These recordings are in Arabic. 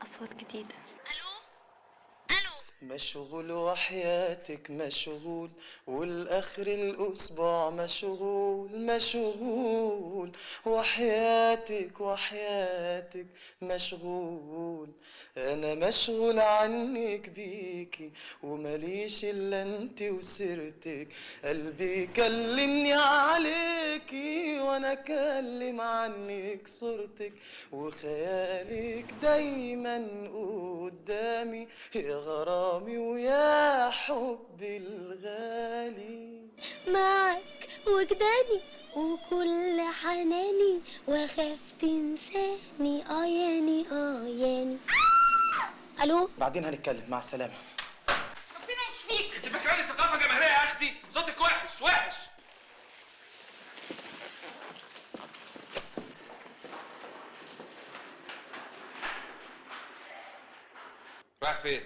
أصوات جديدة. الو الو. مشغول وحياتك مشغول، والاخر الاسبوع مشغول وحياتك مشغول. انا مشغول عنك بيكي ومليش الا انت وسيرتك، قلبي كلمني عليكي وانا اكلم عنك صورتك، وخيالك دايما قدامي يا غرامي ويا حبي الغالي. معك وجداني وكل حناني واخاف تنساني ياني ياني. الو. بعدين هنتكلم، مع السلامة. ربنا يشفيك. انت فاكراني ثقافه جماهيريه يا اختي؟ صوتك وحش وحش. رايح فين؟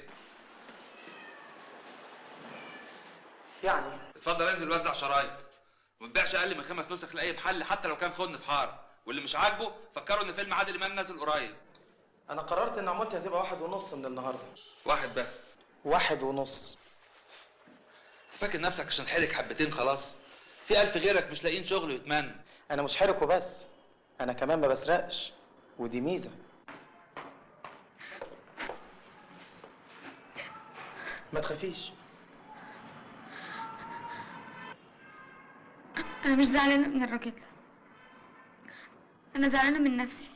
يعني اتفضل انزل وزع شرايط، وما تبيعش اقل من 5 نسخ لاي محل حتى لو كان خن في حاره، واللي مش عاجبه فكروا ان فيلم عادل امام نازل قريب. انا قررت ان عمولتي هتبقى 1.5 من النهارده. 1 بس؟ 1.5. فاكر نفسك عشان حرك حبتين خلاص؟ في 1000 غيرك مش لاقيين شغل ويتمنى. انا مش حرك وبس، انا كمان ما بسرقش، ودي ميزة. ما تخافيش. أنا مش زعلانة من الراجل ده، أنا زعلانة من نفسي.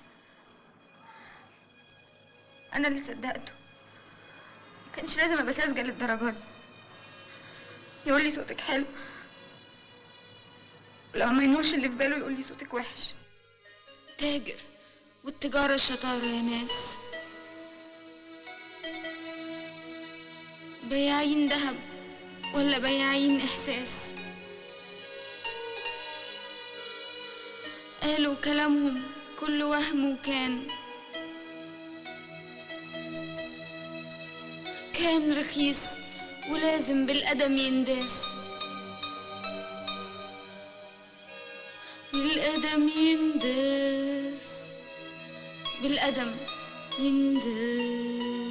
أنا اللي صدقته، ما كانش لازم أبقى ساذجة للدرجة دي. يقول لي صوتك حلو، ولو ما ينوش اللي في باله يقول لي صوتك وحش. تاجر، والتجارة شطارة يا ناس. بياعين دهب ولا بياعين إحساس؟ قالوا كلامهم كل وهم وكان رخيص ولازم بالقدم ينداس. بالقدم ينداس، بالقدم ينداس،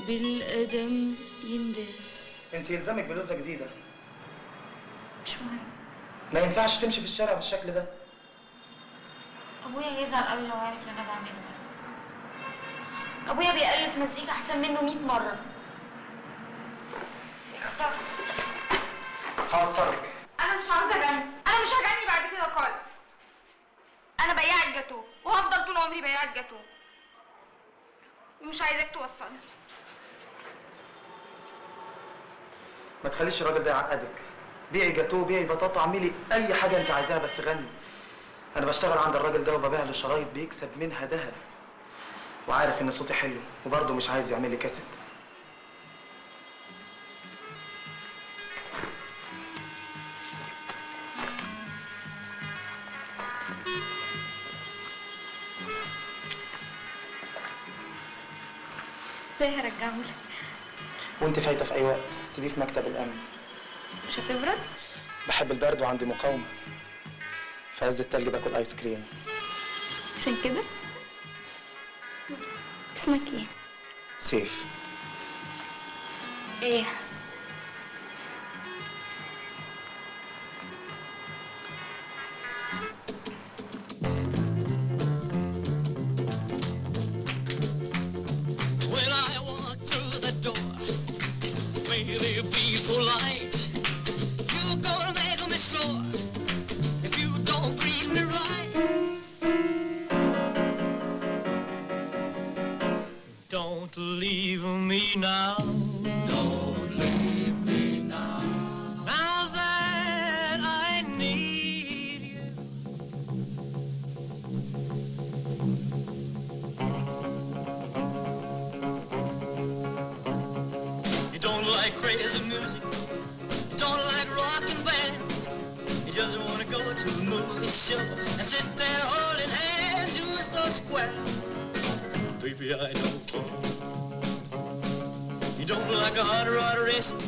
بالقدم ينداس. انت يلزمك بلوزة جديدة. مش مهم. ما ينفعش تمشي في الشارع بالشكل ده. أبويا هيزعل قوي لو عرف اللي أنا بعمله ده. أبويا بيألف مزيكا أحسن منه 100 مرة. بس يخسر. هوصلك. أنا مش عاوزة أغني، أنا مش هغني بعد كده خالص. أنا بياع الجاتوه وهفضل طول عمري بياع الجاتوه، ومش عايزاك توصلني. ما تخليش الراجل ده يعقدك. بيعي جاتوه، بيعي بطاطا، اعملي اي حاجة انت عايزاها بس غني. انا بشتغل عند الراجل ده وببيع له شرايط بيكسب منها دهب، وعارف ان صوتي حلو وبرضه مش عايز يعمل لي كاسيت. ازاي هرجعهولك؟ وانت فايته في اي وقت، سيبيه في مكتب الامن. مش هتبرد؟ بحب البرد وعندي مقاومه. في عز التلج باكل ايس كريم. عشان كده؟ اسمك ايه؟ سيف. ايه؟ Be polite. You're gonna make me sore if you don't greet me right. Don't leave me now. Don't leave me now. Now that I need you. You don't like crazy music. Don't like rockin' bands. You just wanna go to a movie show and sit there holding hands. You're so square, baby, I don't care. You don't like a hot rod racing.